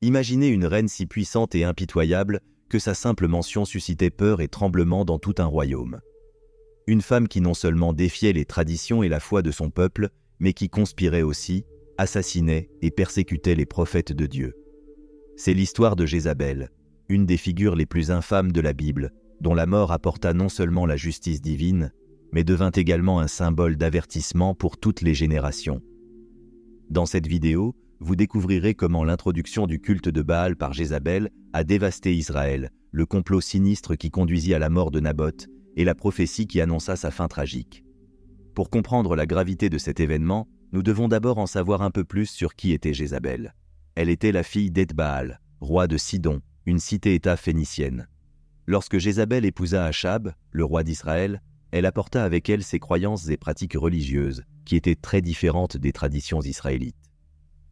Imaginez une reine si puissante et impitoyable que sa simple mention suscitait peur et tremblement dans tout un royaume. Une femme qui non seulement défiait les traditions et la foi de son peuple, mais qui conspirait aussi, assassinait et persécutait les prophètes de Dieu. C'est l'histoire de Jézabel, une des figures les plus infâmes de la Bible, dont la mort apporta non seulement la justice divine, mais devint également un symbole d'avertissement pour toutes les générations. Dans cette vidéo, vous découvrirez comment l'introduction du culte de Baal par Jézabel a dévasté Israël, le complot sinistre qui conduisit à la mort de Naboth et la prophétie qui annonça sa fin tragique. Pour comprendre la gravité de cet événement, nous devons d'abord en savoir un peu plus sur qui était Jézabel. Elle était la fille d'Ethbaal, roi de Sidon, une cité-État phénicienne. Lorsque Jézabel épousa Achab, le roi d'Israël, elle apporta avec elle ses croyances et pratiques religieuses, qui étaient très différentes des traditions israélites.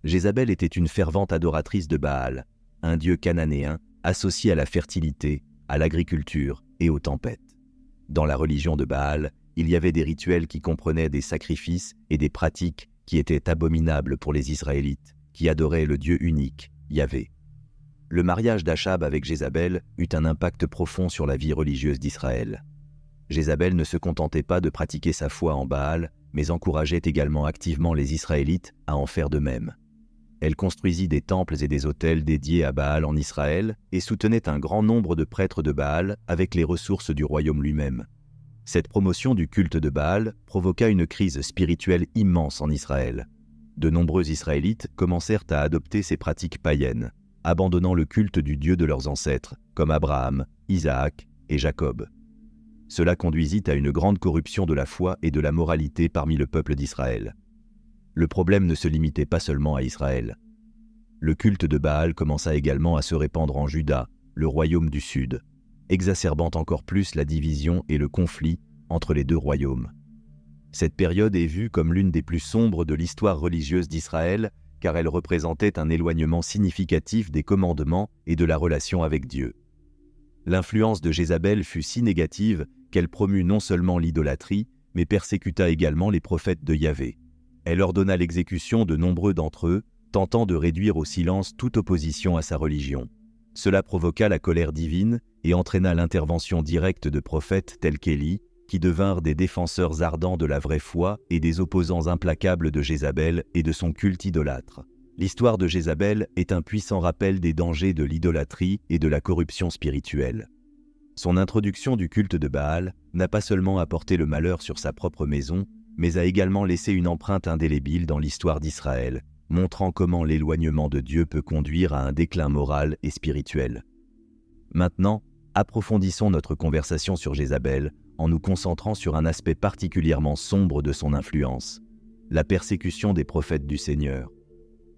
Jézabel était une fervente adoratrice de Baal, un dieu cananéen associé à la fertilité, à l'agriculture et aux tempêtes. Dans la religion de Baal, il y avait des rituels qui comprenaient des sacrifices et des pratiques qui étaient abominables pour les Israélites, qui adoraient le Dieu unique, Yahvé. Le mariage d'Achab avec Jézabel eut un impact profond sur la vie religieuse d'Israël. Jézabel ne se contentait pas de pratiquer sa foi en Baal, mais encourageait également activement les Israélites à en faire de même. Elle construisit des temples et des autels dédiés à Baal en Israël et soutenait un grand nombre de prêtres de Baal avec les ressources du royaume lui-même. Cette promotion du culte de Baal provoqua une crise spirituelle immense en Israël. De nombreux Israélites commencèrent à adopter ces pratiques païennes, abandonnant le culte du Dieu de leurs ancêtres, comme Abraham, Isaac et Jacob. Cela conduisit à une grande corruption de la foi et de la moralité parmi le peuple d'Israël. Le problème ne se limitait pas seulement à Israël. Le culte de Baal commença également à se répandre en Juda, le royaume du Sud, exacerbant encore plus la division et le conflit entre les deux royaumes. Cette période est vue comme l'une des plus sombres de l'histoire religieuse d'Israël, car elle représentait un éloignement significatif des commandements et de la relation avec Dieu. L'influence de Jézabel fut si négative qu'elle promut non seulement l'idolâtrie, mais persécuta également les prophètes de Yahvé. Elle ordonna l'exécution de nombreux d'entre eux, tentant de réduire au silence toute opposition à sa religion. Cela provoqua la colère divine et entraîna l'intervention directe de prophètes tels qu'Élie, qui devinrent des défenseurs ardents de la vraie foi et des opposants implacables de Jézabel et de son culte idolâtre. L'histoire de Jézabel est un puissant rappel des dangers de l'idolâtrie et de la corruption spirituelle. Son introduction du culte de Baal n'a pas seulement apporté le malheur sur sa propre maison, mais a également laissé une empreinte indélébile dans l'histoire d'Israël, montrant comment l'éloignement de Dieu peut conduire à un déclin moral et spirituel. Maintenant, approfondissons notre conversation sur Jézabel en nous concentrant sur un aspect particulièrement sombre de son influence, la persécution des prophètes du Seigneur.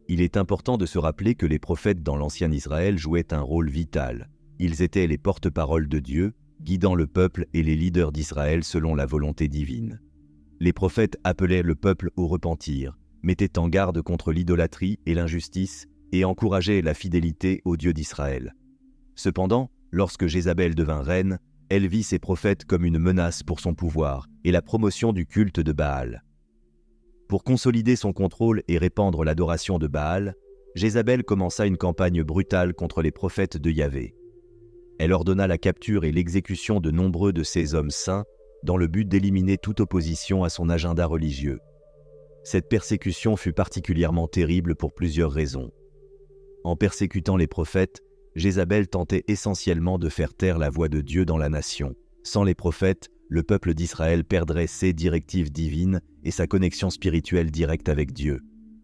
Il est important de se rappeler que les prophètes dans l'ancien Israël jouaient un rôle vital. Ils étaient les porte-paroles de Dieu, guidant le peuple et les leaders d'Israël selon la volonté divine. Les prophètes appelaient le peuple au repentir, mettaient en garde contre l'idolâtrie et l'injustice et encourageaient la fidélité au Dieu d'Israël. Cependant, lorsque Jézabel devint reine, elle vit ses prophètes comme une menace pour son pouvoir et la promotion du culte de Baal. Pour consolider son contrôle et répandre l'adoration de Baal, Jézabel commença une campagne brutale contre les prophètes de Yahvé. Elle ordonna la capture et l'exécution de nombreux de ces hommes saints dans le but d'éliminer toute opposition à son agenda religieux. Cette persécution fut particulièrement terrible pour plusieurs raisons. En persécutant les prophètes, Jézabel tentait essentiellement de faire taire la voix de Dieu dans la nation. Sans les prophètes, le peuple d'Israël perdrait ses directives divines et sa connexion spirituelle directe avec Dieu.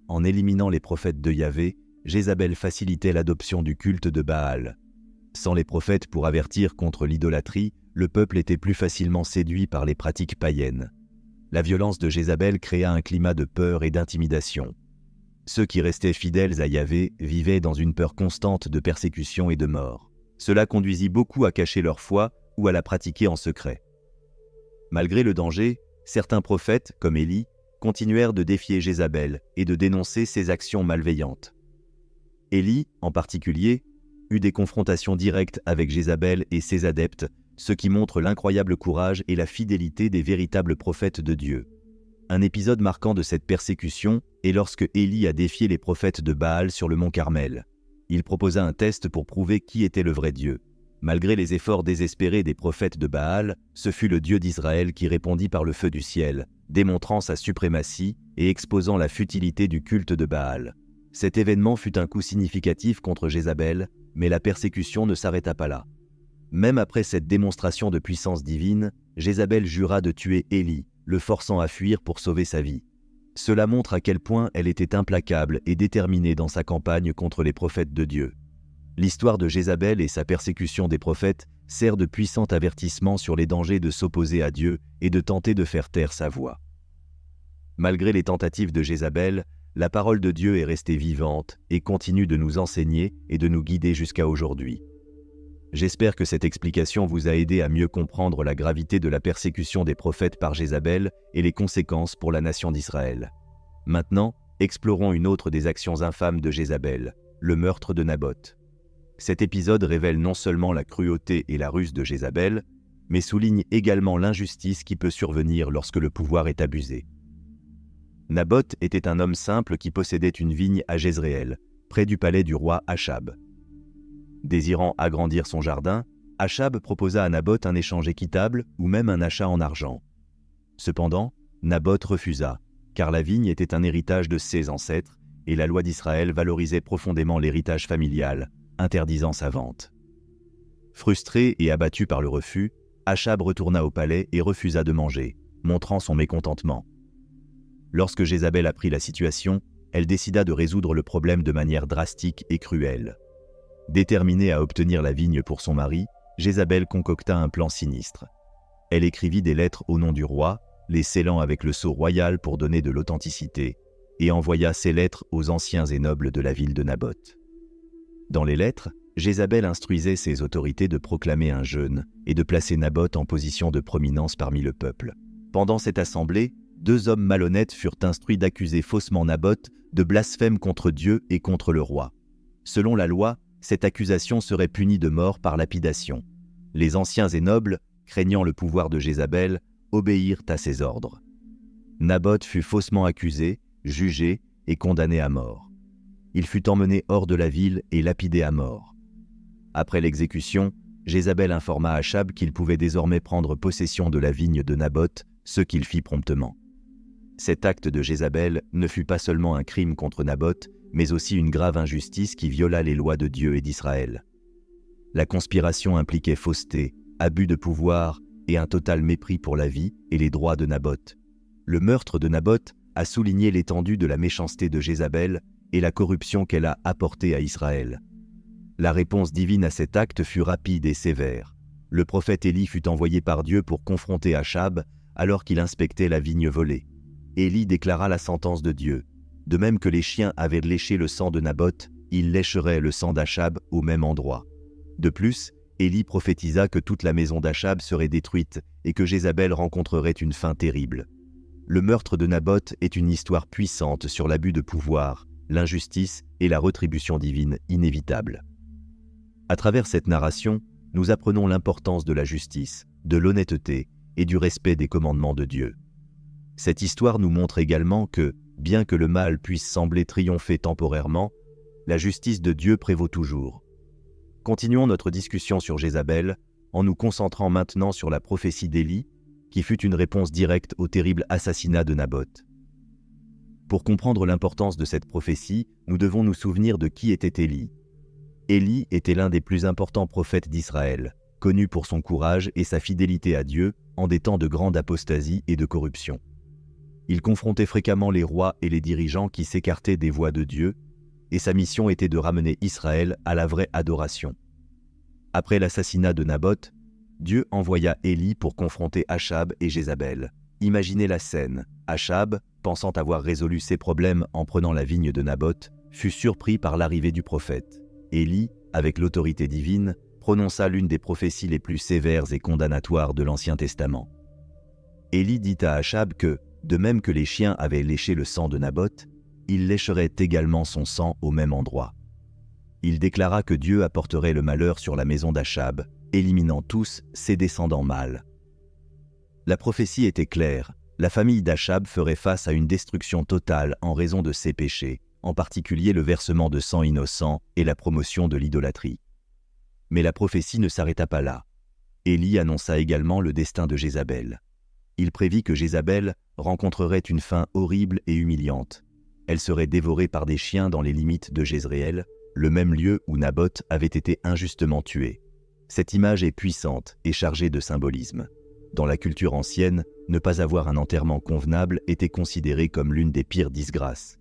En éliminant les prophètes de Yahvé, Jézabel facilitait l'adoption du culte de Baal. Sans les prophètes pour avertir contre l'idolâtrie, le peuple était plus facilement séduit par les pratiques païennes. La violence de Jézabel créa un climat de peur et d'intimidation. Ceux qui restaient fidèles à Yahvé vivaient dans une peur constante de persécution et de mort. Cela conduisit beaucoup à cacher leur foi ou à la pratiquer en secret. Malgré le danger, certains prophètes, comme Élie, continuèrent de défier Jézabel et de dénoncer ses actions malveillantes. Élie, en particulier, eut des confrontations directes avec Jézabel et ses adeptes, ce qui montre l'incroyable courage et la fidélité des véritables prophètes de Dieu. Un épisode marquant de cette persécution est lorsque Élie a défié les prophètes de Baal sur le mont Carmel. Il proposa un test pour prouver qui était le vrai Dieu. Malgré les efforts désespérés des prophètes de Baal, ce fut le Dieu d'Israël qui répondit par le feu du ciel, démontrant sa suprématie et exposant la futilité du culte de Baal. Cet événement fut un coup significatif contre Jézabel, mais la persécution ne s'arrêta pas là. Même après cette démonstration de puissance divine, Jézabel jura de tuer Élie, le forçant à fuir pour sauver sa vie. Cela montre à quel point elle était implacable et déterminée dans sa campagne contre les prophètes de Dieu. L'histoire de Jézabel et sa persécution des prophètes sert de puissant avertissement sur les dangers de s'opposer à Dieu et de tenter de faire taire sa voix. Malgré les tentatives de Jézabel, la parole de Dieu est restée vivante et continue de nous enseigner et de nous guider jusqu'à aujourd'hui. J'espère que cette explication vous a aidé à mieux comprendre la gravité de la persécution des prophètes par Jézabel et les conséquences pour la nation d'Israël. Maintenant, explorons une autre des actions infâmes de Jézabel, le meurtre de Naboth. Cet épisode révèle non seulement la cruauté et la ruse de Jézabel, mais souligne également l'injustice qui peut survenir lorsque le pouvoir est abusé. Naboth était un homme simple qui possédait une vigne à Jezréel, près du palais du roi Achab. Désirant agrandir son jardin, Achab proposa à Naboth un échange équitable ou même un achat en argent. Cependant, Naboth refusa, car la vigne était un héritage de ses ancêtres et la loi d'Israël valorisait profondément l'héritage familial, interdisant sa vente. Frustré et abattu par le refus, Achab retourna au palais et refusa de manger, montrant son mécontentement. Lorsque Jézabel apprit la situation, elle décida de résoudre le problème de manière drastique et cruelle. Déterminée à obtenir la vigne pour son mari, Jézabel concocta un plan sinistre. Elle écrivit des lettres au nom du roi, les scellant avec le sceau royal pour donner de l'authenticité, et envoya ces lettres aux anciens et nobles de la ville de Naboth. Dans les lettres, Jézabel instruisait ses autorités de proclamer un jeûne et de placer Naboth en position de prominence parmi le peuple. Pendant cette assemblée, 2 hommes malhonnêtes furent instruits d'accuser faussement Naboth de blasphème contre Dieu et contre le roi. Selon la loi, cette accusation serait punie de mort par lapidation. Les anciens et nobles, craignant le pouvoir de Jézabel, obéirent à ses ordres. Naboth fut faussement accusé, jugé et condamné à mort. Il fut emmené hors de la ville et lapidé à mort. Après l'exécution, Jézabel informa Achab qu'il pouvait désormais prendre possession de la vigne de Naboth, ce qu'il fit promptement. Cet acte de Jézabel ne fut pas seulement un crime contre Naboth, mais aussi une grave injustice qui viola les lois de Dieu et d'Israël. La conspiration impliquait fausseté, abus de pouvoir et un total mépris pour la vie et les droits de Naboth. Le meurtre de Naboth a souligné l'étendue de la méchanceté de Jézabel et la corruption qu'elle a apportée à Israël. La réponse divine à cet acte fut rapide et sévère. Le prophète Élie fut envoyé par Dieu pour confronter Achab alors qu'il inspectait la vigne volée. Élie déclara la sentence de Dieu. De même que les chiens avaient léché le sang de Naboth, ils lécheraient le sang d'Achab au même endroit. De plus, Élie prophétisa que toute la maison d'Achab serait détruite et que Jézabel rencontrerait une fin terrible. Le meurtre de Naboth est une histoire puissante sur l'abus de pouvoir, l'injustice et la rétribution divine inévitable. À travers cette narration, nous apprenons l'importance de la justice, de l'honnêteté et du respect des commandements de Dieu. Cette histoire nous montre également que, bien que le mal puisse sembler triompher temporairement, la justice de Dieu prévaut toujours. Continuons notre discussion sur Jézabel en nous concentrant maintenant sur la prophétie d'Élie, qui fut une réponse directe au terrible assassinat de Naboth. Pour comprendre l'importance de cette prophétie, nous devons nous souvenir de qui était Élie. Élie était l'un des plus importants prophètes d'Israël, connu pour son courage et sa fidélité à Dieu en des temps de grande apostasie et de corruption. Il confrontait fréquemment les rois et les dirigeants qui s'écartaient des voies de Dieu, et sa mission était de ramener Israël à la vraie adoration. Après l'assassinat de Naboth, Dieu envoya Élie pour confronter Achab et Jézabel. Imaginez la scène. Achab, pensant avoir résolu ses problèmes en prenant la vigne de Naboth, fut surpris par l'arrivée du prophète. Élie, avec l'autorité divine, prononça l'une des prophéties les plus sévères et condamnatoires de l'Ancien Testament. Élie dit à Achab que, de même que les chiens avaient léché le sang de Naboth, ils lécheraient également son sang au même endroit. Il déclara que Dieu apporterait le malheur sur la maison d'Achab, éliminant tous ses descendants mâles. La prophétie était claire, la famille d'Achab ferait face à une destruction totale en raison de ses péchés, en particulier le versement de sang innocent et la promotion de l'idolâtrie. Mais la prophétie ne s'arrêta pas là. Élie annonça également le destin de Jézabel. Il prévit que Jézabel rencontrerait une fin horrible et humiliante. Elle serait dévorée par des chiens dans les limites de Jezréel, le même lieu où Naboth avait été injustement tué. Cette image est puissante et chargée de symbolisme. Dans la culture ancienne, ne pas avoir un enterrement convenable était considéré comme l'une des pires disgrâces.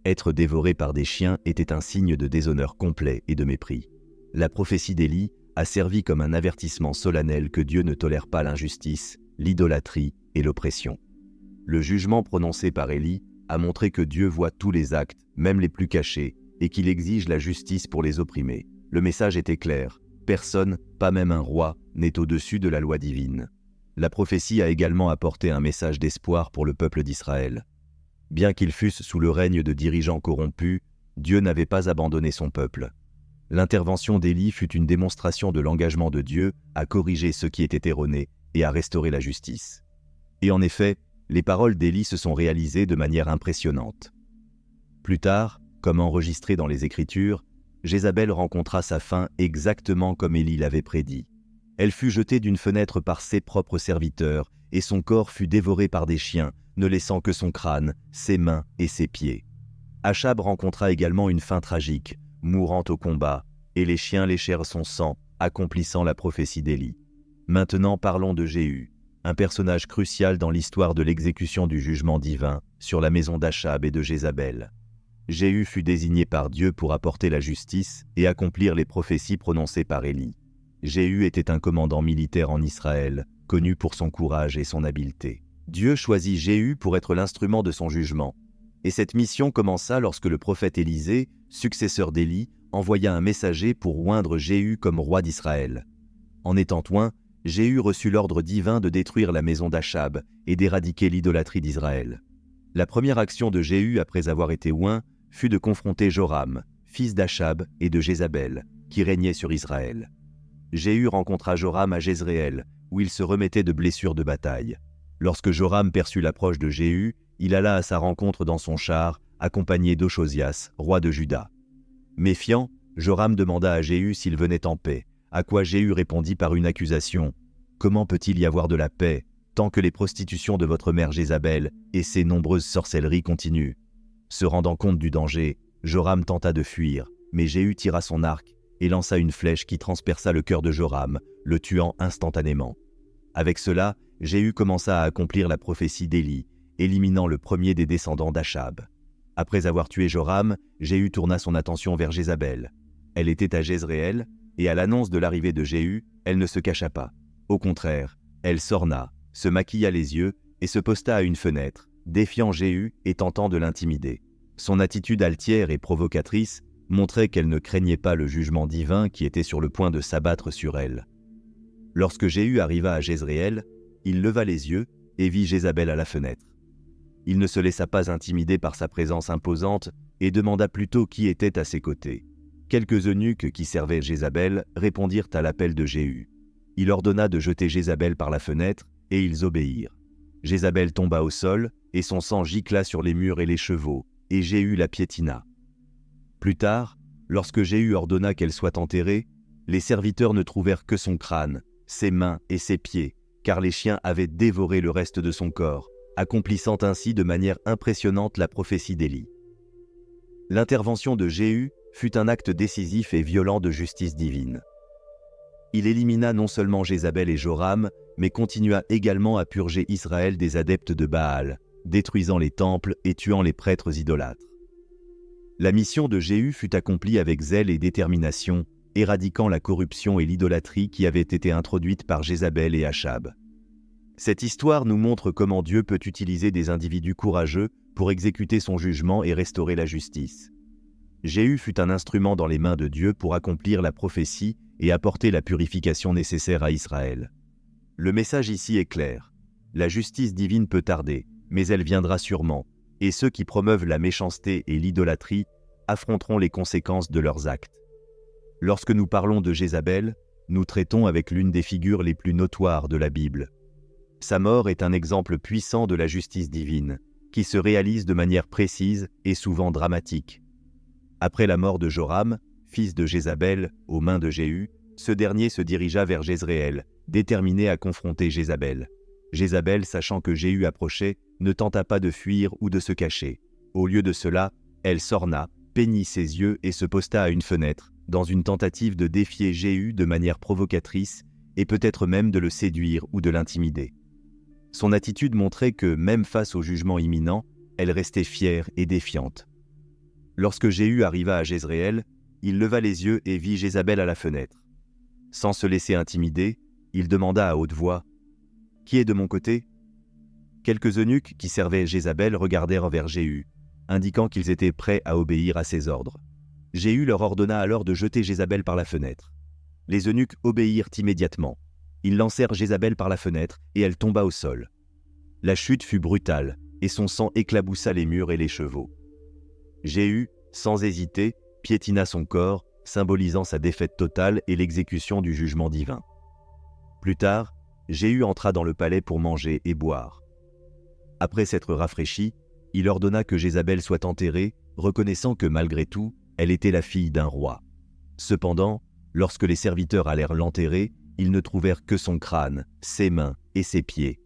Être dévoré par des chiens était un signe de déshonneur complet et de mépris. La prophétie d'Élie a servi comme un avertissement solennel que Dieu ne tolère pas l'injustice, l'idolâtrie et l'oppression. Le jugement prononcé par Élie a montré que Dieu voit tous les actes, même les plus cachés, et qu'il exige la justice pour les opprimés. Le message était clair. Personne, pas même un roi, n'est au-dessus de la loi divine. La prophétie a également apporté un message d'espoir pour le peuple d'Israël. Bien qu'ils fussent sous le règne de dirigeants corrompus, Dieu n'avait pas abandonné son peuple. L'intervention d'Élie fut une démonstration de l'engagement de Dieu à corriger ce qui était erroné et à restaurer la justice. Et en effet, les paroles d'Élie se sont réalisées de manière impressionnante. Plus tard, comme enregistré dans les Écritures, Jézabel rencontra sa fin exactement comme Élie l'avait prédit. Elle fut jetée d'une fenêtre par ses propres serviteurs, et son corps fut dévoré par des chiens, ne laissant que son crâne, ses mains et ses pieds. Achab rencontra également une fin tragique, mourant au combat, et les chiens léchèrent son sang, accomplissant la prophétie d'Élie. Maintenant parlons de Jéhu, un personnage crucial dans l'histoire de l'exécution du jugement divin sur la maison d'Achab et de Jézabel. Jéhu fut désigné par Dieu pour apporter la justice et accomplir les prophéties prononcées par Élie. Jéhu était un commandant militaire en Israël, connu pour son courage et son habileté. Dieu choisit Jéhu pour être l'instrument de son jugement. Et cette mission commença lorsque le prophète Élisée, successeur d'Élie, envoya un messager pour oindre Jéhu comme roi d'Israël. En étant oint, Jéhu reçut l'ordre divin de détruire la maison d'Achab et d'éradiquer l'idolâtrie d'Israël. La première action de Jéhu après avoir été oint fut de confronter Joram, fils d'Achab et de Jézabel, qui régnait sur Israël. Jéhu rencontra Joram à Jezréel, où il se remettait de blessures de bataille. Lorsque Joram perçut l'approche de Jéhu, il alla à sa rencontre dans son char, accompagné d'Ochosias, roi de Juda. Méfiant, Joram demanda à Jéhu s'il venait en paix, à quoi Jéhu répondit par une accusation. « Comment peut-il y avoir de la paix, tant que les prostitutions de votre mère Jézabel et ses nombreuses sorcelleries continuent ?» Se rendant compte du danger, Joram tenta de fuir, mais Jéhu tira son arc et lança une flèche qui transperça le cœur de Joram, le tuant instantanément. Avec cela, Jéhu commença à accomplir la prophétie d'Élie, éliminant le premier des descendants d'Achab. Après avoir tué Joram, Jéhu tourna son attention vers Jézabel. Elle était à Jezréel, et à l'annonce de l'arrivée de Jéhu, elle ne se cacha pas. Au contraire, elle s'orna, se maquilla les yeux et se posta à une fenêtre, défiant Jéhu et tentant de l'intimider. Son attitude altière et provocatrice montrait qu'elle ne craignait pas le jugement divin qui était sur le point de s'abattre sur elle. Lorsque Jéhu arriva à Jezréel, il leva les yeux et vit Jézabel à la fenêtre. Il ne se laissa pas intimider par sa présence imposante et demanda plutôt qui était à ses côtés. Quelques eunuques qui servaient Jézabel répondirent à l'appel de Jéhu. Il ordonna de jeter Jézabel par la fenêtre et ils obéirent. Jézabel tomba au sol et son sang gicla sur les murs et les chevaux, et Jéhu la piétina. Plus tard, lorsque Jéhu ordonna qu'elle soit enterrée, les serviteurs ne trouvèrent que son crâne, ses mains et ses pieds, car les chiens avaient dévoré le reste de son corps, accomplissant ainsi de manière impressionnante la prophétie d'Élie. L'intervention de Jéhu fut un acte décisif et violent de justice divine. Il élimina non seulement Jézabel et Joram, mais continua également à purger Israël des adeptes de Baal, détruisant les temples et tuant les prêtres idolâtres. La mission de Jéhu fut accomplie avec zèle et détermination, éradiquant la corruption et l'idolâtrie qui avaient été introduites par Jézabel et Achab. Cette histoire nous montre comment Dieu peut utiliser des individus courageux pour exécuter son jugement et restaurer la justice. Jéhu fut un instrument dans les mains de Dieu pour accomplir la prophétie et apporter la purification nécessaire à Israël. Le message ici est clair. La justice divine peut tarder, mais elle viendra sûrement, et ceux qui promeuvent la méchanceté et l'idolâtrie affronteront les conséquences de leurs actes. Lorsque nous parlons de Jézabel, nous traitons avec l'une des figures les plus notoires de la Bible. Sa mort est un exemple puissant de la justice divine, qui se réalise de manière précise et souvent dramatique. Après la mort de Joram, fils de Jézabel, aux mains de Jéhu, ce dernier se dirigea vers Jezréel, déterminé à confronter Jézabel. Jézabel, sachant que Jéhu approchait, ne tenta pas de fuir ou de se cacher. Au lieu de cela, elle s'orna, peignit ses yeux et se posta à une fenêtre, dans une tentative de défier Jéhu de manière provocatrice et peut-être même de le séduire ou de l'intimider. Son attitude montrait que, même face au jugement imminent, elle restait fière et défiante. Lorsque Jéhu arriva à Jezréel, il leva les yeux et vit Jézabel à la fenêtre. Sans se laisser intimider, il demanda à haute voix « Qui est de mon côté ?» Quelques eunuques qui servaient Jézabel regardèrent vers Jéhu, indiquant qu'ils étaient prêts à obéir à ses ordres. Jéhu leur ordonna alors de jeter Jézabel par la fenêtre. Les eunuques obéirent immédiatement. Ils lancèrent Jézabel par la fenêtre et elle tomba au sol. La chute fut brutale et son sang éclaboussa les murs et les chevaux. Jéhu, sans hésiter, piétina son corps, symbolisant sa défaite totale et l'exécution du jugement divin. Plus tard, Jéhu entra dans le palais pour manger et boire. Après s'être rafraîchi, il ordonna que Jézabel soit enterrée, reconnaissant que malgré tout, elle était la fille d'un roi. Cependant, lorsque les serviteurs allèrent l'enterrer, ils ne trouvèrent que son crâne, ses mains et ses pieds.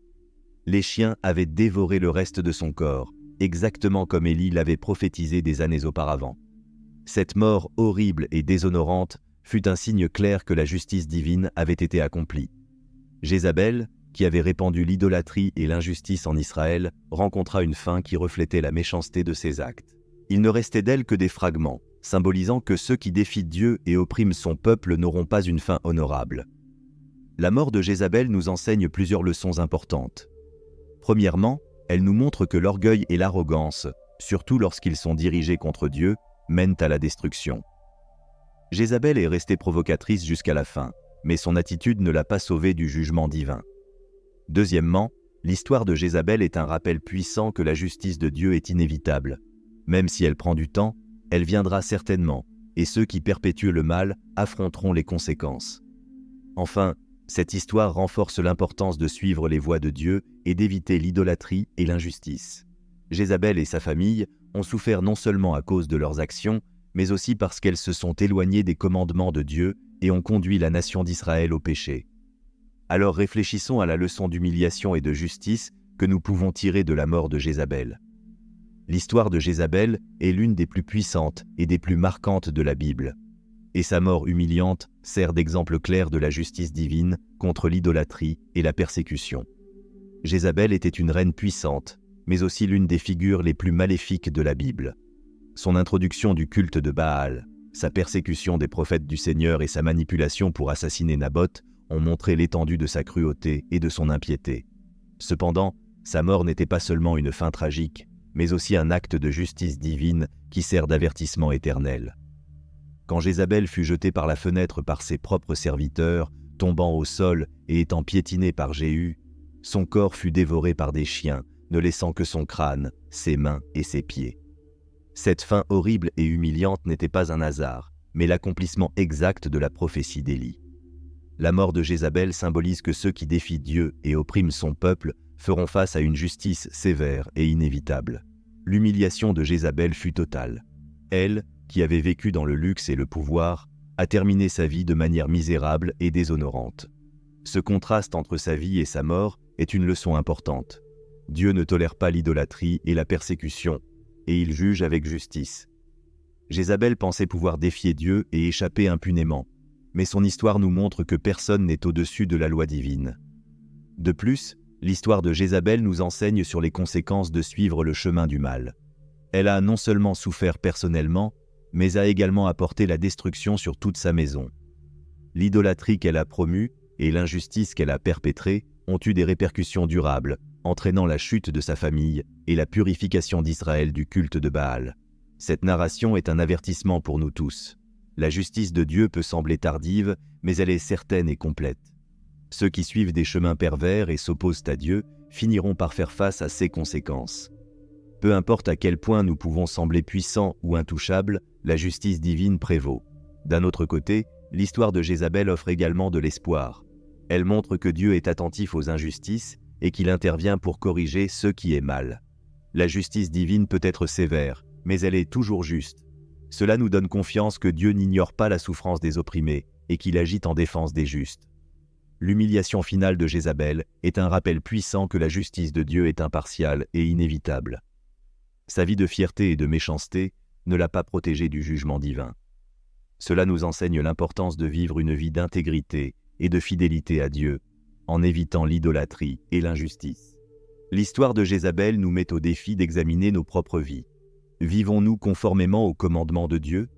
Les chiens avaient dévoré le reste de son corps, exactement comme Élie l'avait prophétisé des années auparavant. Cette mort horrible et déshonorante fut un signe clair que la justice divine avait été accomplie. Jézabel, qui avait répandu l'idolâtrie et l'injustice en Israël, rencontra une fin qui reflétait la méchanceté de ses actes. Il ne restait d'elle que des fragments, symbolisant que ceux qui défient Dieu et oppriment son peuple n'auront pas une fin honorable. La mort de Jézabel nous enseigne plusieurs leçons importantes. Premièrement, elle nous montre que l'orgueil et l'arrogance, surtout lorsqu'ils sont dirigés contre Dieu, mènent à la destruction. Jézabel est restée provocatrice jusqu'à la fin, mais son attitude ne l'a pas sauvée du jugement divin. Deuxièmement, l'histoire de Jézabel est un rappel puissant que la justice de Dieu est inévitable. Même si elle prend du temps, elle viendra certainement, et ceux qui perpétuent le mal affronteront les conséquences. Enfin, cette histoire renforce l'importance de suivre les voies de Dieu et d'éviter l'idolâtrie et l'injustice. Jézabel et sa famille ont souffert non seulement à cause de leurs actions, mais aussi parce qu'elles se sont éloignées des commandements de Dieu et ont conduit la nation d'Israël au péché. Alors réfléchissons à la leçon d'humiliation et de justice que nous pouvons tirer de la mort de Jézabel. L'histoire de Jézabel est l'une des plus puissantes et des plus marquantes de la Bible. Et sa mort humiliante sert d'exemple clair de la justice divine contre l'idolâtrie et la persécution. Jézabel était une reine puissante, mais aussi l'une des figures les plus maléfiques de la Bible. Son introduction du culte de Baal, sa persécution des prophètes du Seigneur et sa manipulation pour assassiner Naboth ont montré l'étendue de sa cruauté et de son impiété. Cependant, sa mort n'était pas seulement une fin tragique, mais aussi un acte de justice divine qui sert d'avertissement éternel. Quand Jézabel fut jetée par la fenêtre par ses propres serviteurs, tombant au sol et étant piétinée par Jéhu, son corps fut dévoré par des chiens, ne laissant que son crâne, ses mains et ses pieds. Cette fin horrible et humiliante n'était pas un hasard, mais l'accomplissement exact de la prophétie d'Élie. La mort de Jézabel symbolise que ceux qui défient Dieu et oppriment son peuple feront face à une justice sévère et inévitable. L'humiliation de Jézabel fut totale. Elle, qui avait vécu dans le luxe et le pouvoir, a terminé sa vie de manière misérable et déshonorante. Ce contraste entre sa vie et sa mort est une leçon importante. Dieu ne tolère pas l'idolâtrie et la persécution, et il juge avec justice. Jézabel pensait pouvoir défier Dieu et échapper impunément, mais son histoire nous montre que personne n'est au-dessus de la loi divine. De plus, l'histoire de Jézabel nous enseigne sur les conséquences de suivre le chemin du mal. Elle a non seulement souffert personnellement, mais a également apporté la destruction sur toute sa maison. L'idolâtrie qu'elle a promue et l'injustice qu'elle a perpétrée ont eu des répercussions durables, entraînant la chute de sa famille et la purification d'Israël du culte de Baal. Cette narration est un avertissement pour nous tous. La justice de Dieu peut sembler tardive, mais elle est certaine et complète. Ceux qui suivent des chemins pervers et s'opposent à Dieu finiront par faire face à ses conséquences. Peu importe à quel point nous pouvons sembler puissants ou intouchables, la justice divine prévaut. D'un autre côté, l'histoire de Jézabel offre également de l'espoir. Elle montre que Dieu est attentif aux injustices et qu'il intervient pour corriger ce qui est mal. La justice divine peut être sévère, mais elle est toujours juste. Cela nous donne confiance que Dieu n'ignore pas la souffrance des opprimés et qu'il agit en défense des justes. L'humiliation finale de Jézabel est un rappel puissant que la justice de Dieu est impartiale et inévitable. Sa vie de fierté et de méchanceté ne l'a pas protégée du jugement divin. Cela nous enseigne l'importance de vivre une vie d'intégrité et de fidélité à Dieu, en évitant l'idolâtrie et l'injustice. L'histoire de Jézabel nous met au défi d'examiner nos propres vies. Vivons-nous conformément aux commandements de Dieu?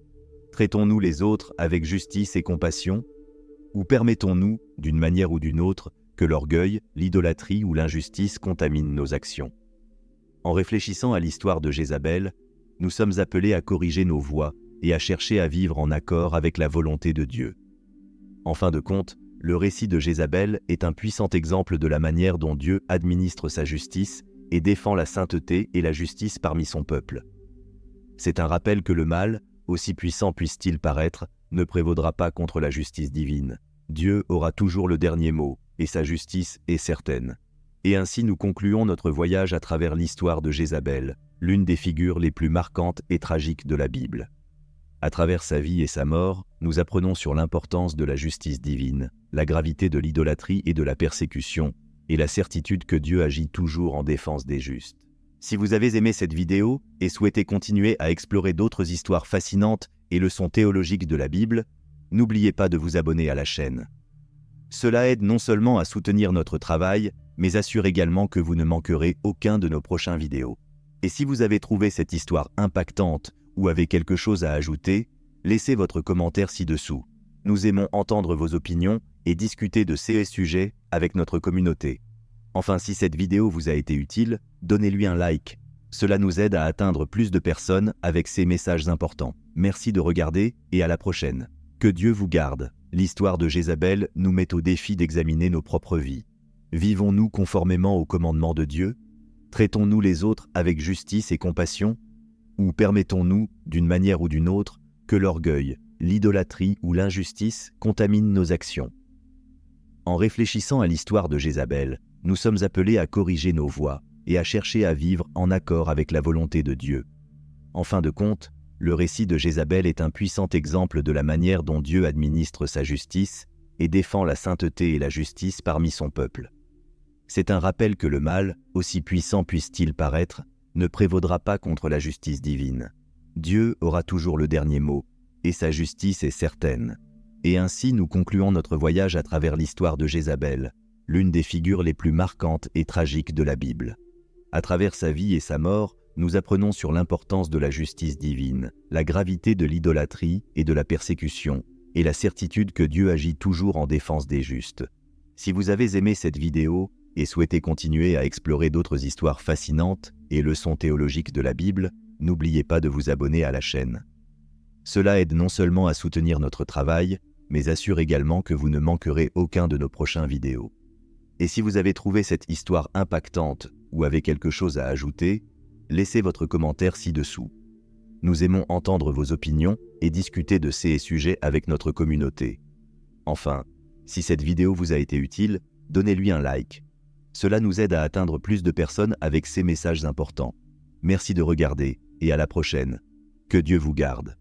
Traitons-nous les autres avec justice et compassion? Ou permettons-nous, d'une manière ou d'une autre, que l'orgueil, l'idolâtrie ou l'injustice contaminent nos actions? En réfléchissant à l'histoire de Jézabel, nous sommes appelés à corriger nos voies et à chercher à vivre en accord avec la volonté de Dieu. En fin de compte, le récit de Jézabel est un puissant exemple de la manière dont Dieu administre sa justice et défend la sainteté et la justice parmi son peuple. C'est un rappel que le mal, aussi puissant puisse-t-il paraître, ne prévaudra pas contre la justice divine. Dieu aura toujours le dernier mot, et sa justice est certaine. Et ainsi nous concluons notre voyage à travers l'histoire de Jézabel, l'une des figures les plus marquantes et tragiques de la Bible. À travers sa vie et sa mort, nous apprenons sur l'importance de la justice divine, la gravité de l'idolâtrie et de la persécution, et la certitude que Dieu agit toujours en défense des justes. Si vous avez aimé cette vidéo et souhaitez continuer à explorer d'autres histoires fascinantes et leçons théologiques de la Bible, n'oubliez pas de vous abonner à la chaîne. Cela aide non seulement à soutenir notre travail, mais assure également que vous ne manquerez aucun de nos prochains vidéos. Et si vous avez trouvé cette histoire impactante ou avez quelque chose à ajouter, laissez votre commentaire ci-dessous. Nous aimons entendre vos opinions et discuter de ces sujets avec notre communauté. Enfin, si cette vidéo vous a été utile, donnez-lui un like. Cela nous aide à atteindre plus de personnes avec ces messages importants. Merci de regarder et à la prochaine. Que Dieu vous garde. L'histoire de Jézabel nous met au défi d'examiner nos propres vies. Vivons-nous conformément aux commandements de Dieu? Traitons-nous les autres avec justice et compassion? Ou permettons-nous, d'une manière ou d'une autre, que l'orgueil, l'idolâtrie ou l'injustice contaminent nos actions? En réfléchissant à l'histoire de Jézabel, nous sommes appelés à corriger nos voies et à chercher à vivre en accord avec la volonté de Dieu. En fin de compte, le récit de Jézabel est un puissant exemple de la manière dont Dieu administre sa justice et défend la sainteté et la justice parmi son peuple. C'est un rappel que le mal, aussi puissant puisse-t-il paraître, ne prévaudra pas contre la justice divine. Dieu aura toujours le dernier mot, et sa justice est certaine. Et ainsi nous concluons notre voyage à travers l'histoire de Jézabel, l'une des figures les plus marquantes et tragiques de la Bible. À travers sa vie et sa mort, nous apprenons sur l'importance de la justice divine, la gravité de l'idolâtrie et de la persécution, et la certitude que Dieu agit toujours en défense des justes. Si vous avez aimé cette vidéo et souhaitez continuer à explorer d'autres histoires fascinantes et leçons théologiques de la Bible, n'oubliez pas de vous abonner à la chaîne. Cela aide non seulement à soutenir notre travail, mais assure également que vous ne manquerez aucun de nos prochains vidéos. Et si vous avez trouvé cette histoire impactante ou avez quelque chose à ajouter, laissez votre commentaire ci-dessous. Nous aimons entendre vos opinions et discuter de ces sujets avec notre communauté. Enfin, si cette vidéo vous a été utile, donnez-lui un like. Cela nous aide à atteindre plus de personnes avec ces messages importants. Merci de regarder et à la prochaine. Que Dieu vous garde.